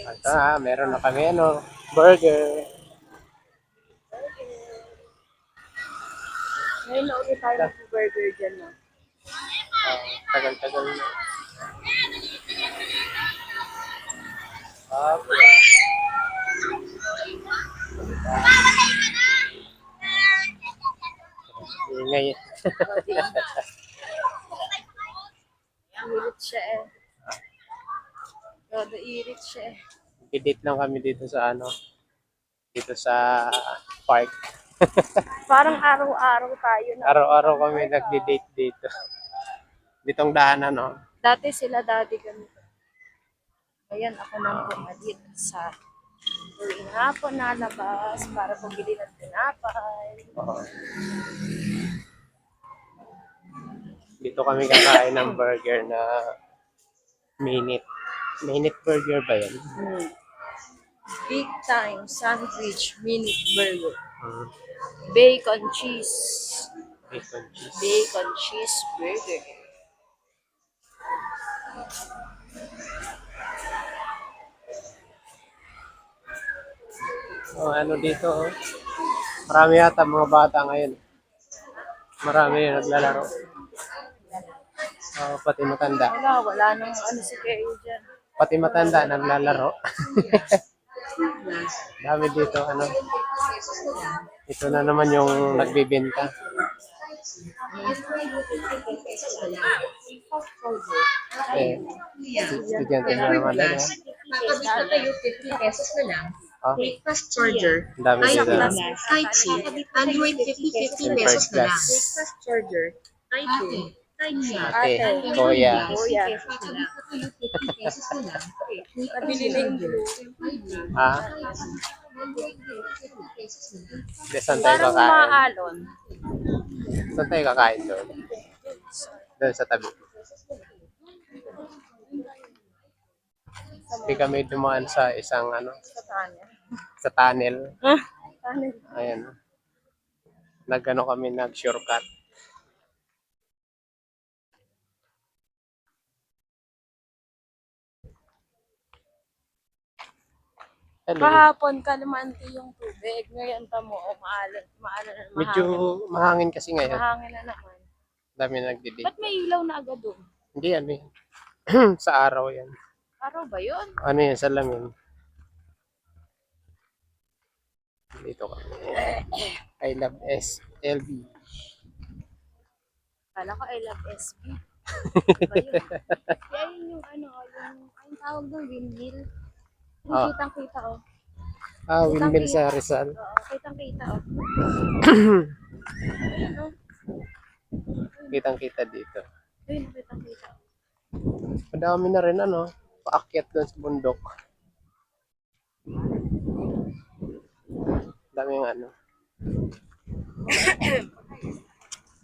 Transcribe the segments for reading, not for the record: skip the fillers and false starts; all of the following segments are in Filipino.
Ito meron na kami burger. Ngayon na ulit tayo mag-burger dyan, no? Tagal-tagal na. Ingay. Irit siya eh. Todo irit siya eh. Edit lang kami dito sa dito sa park. Parang araw-araw tayo na. Araw-araw kami nagde-date dito. Ditong daanan, no? Dati sila daddy ganito. Ngayon ako nang pumalit sa tuwing hapon na labas para bumili ng tinapay. Oo. Dito kami kakain ng burger na minute. Minute burger ba yan? Big time sandwich minute burger. Hmm. Bacon cheese. Bacon cheese. Bacon cheese burger. Dito, marami yata mga bata ngayon. Marami yung naglalaro. Pati matanda. Wala nang si Kayo dyan. Pati matanda naglalaro. Dami dito, Ito na naman yung nagbibenta. Estudyante na naman din, Papabili kayo 50 pesos na lang. Breakfast charger. Ang dami dito. Type C. Android 50 pesos na lang. Breakfast charger. Type A. Type C. Ate, kuya. Kuya. Papabili kayo 50 pesos na lang. Nabili na yung blue. Android 50 pesos na lang. Saan tayo Parang kakain? maalon. Saan tayo kakain doon? Doon sa tabi. Hindi kami dumaan sa isang Sa tunnel. sa tunnel. Tunnel. Ayan. Kami, nag-shortcut. Hello. Kahapon kalmante yung tubig. Ngayon tamo maalan na Medyo mahangin kasi ngayon. mahangin na naman. Dami nagdidate. Ba't may ilaw na agad doon? Hindi yan. Sa araw yan. Araw ba yun? Yan, salamin. Dito kami. I love SLB. Kala ko I love SB. Ano ba yun? Kaya yun yung yung tawag doon, windmill. Yung kitang-kita Windmill sa Rizal. Oo, kitang-kita Ayun Kitang-kita dito. Ayun, kitang-kita Madami na rin paakyat doon sa bundok. Dami yung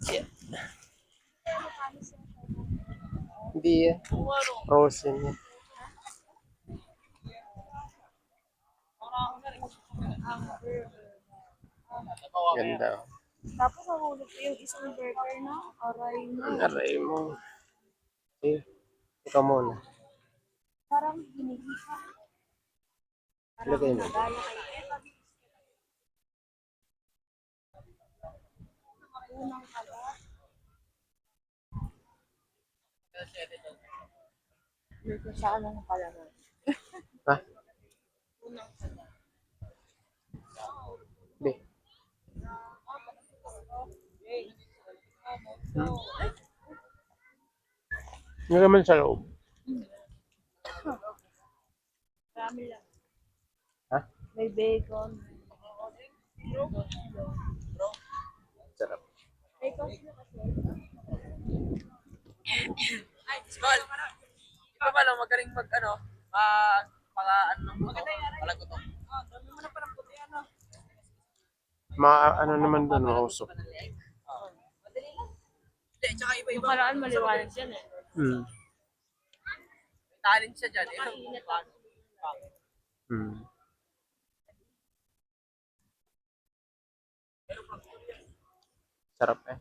Yeah. Hindi yan. Frozen yan. Ganda. Tapos nahulog ko yung isang burger na aray mo. Aray mo. Ikaw muna. Parang hinihika. Lagay mo. Nagaya kayo. Unang kalat. Dito sa anong kalaman. Ha? Unang kalat. Hindi. Yung naman sa loob. Marami lang. Ha? May bacon. Sarap. Bacon na kasi. Ay, Skol! Di ba pala magaling mag mga palagot to. Dami mo na parang puti Naman doon, mausok. Madali lang. Hindi, tsaka Yung iba-iba. paraan maliwanag dyan eh. Hmm. May talent siya dyan. Hmm. Sarap eh.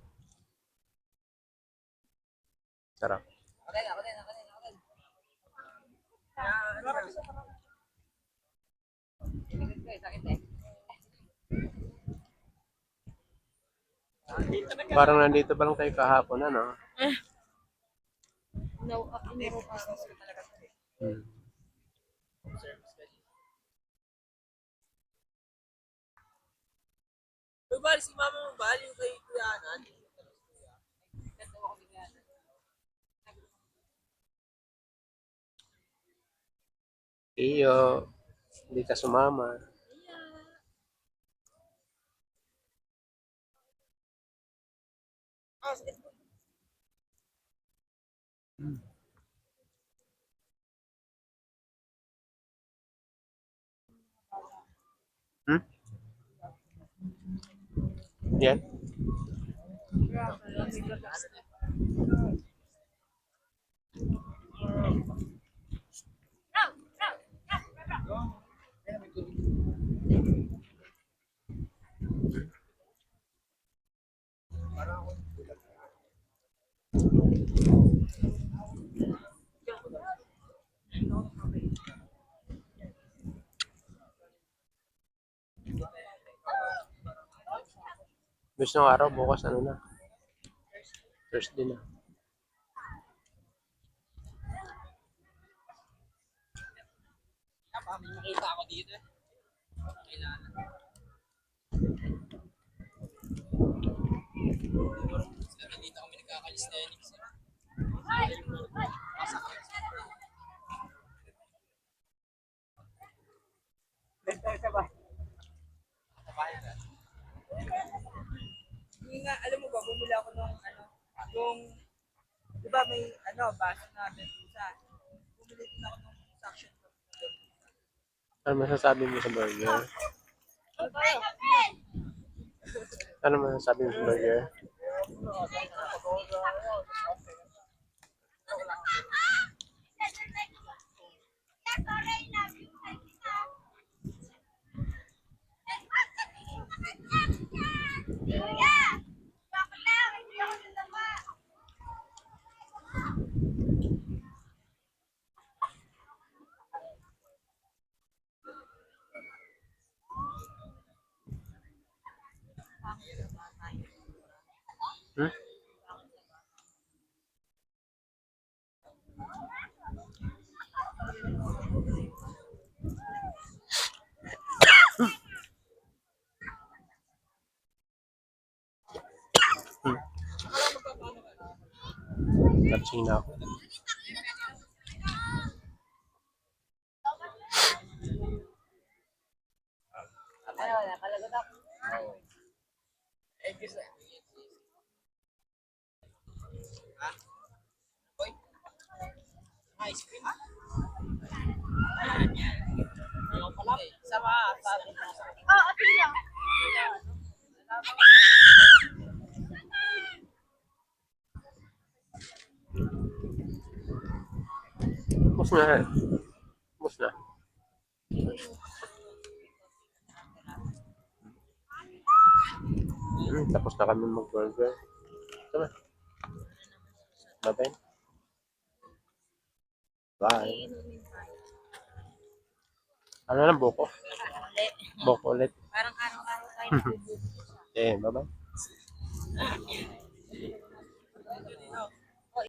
Sarap. Okay na. Parang nandito pa lang tayo kahapon, ano? No, iniro pa. Hmm. Uy, bali, si mama mo, bali, yung kay Kuya Anan. Iyo, hindi ka sumama. Hmm? Yan? Gusto ng araw, bukas ano na? Thursday na. May nakita ako dito eh. Kailangan. Dito kami nagkakalisthenics. Hindi nga, alam mo ba, bumili ako nung yung, di ba may baso na bentusa. Bumili din ako nung suction cup. Ano masasabi mo sa burger? Ano masasabi mo sa burger? Hmm? Touching na ako. Ice cream? Ayaw pala. Sama, sabi mo. Tapos na. Tapos na. Tapos na kami mag-burger. Tama. Bye-bye. Bye. Ano na, buko? Buko ulit. Parang araw-araw tayo nagbubuko. Bye-bye.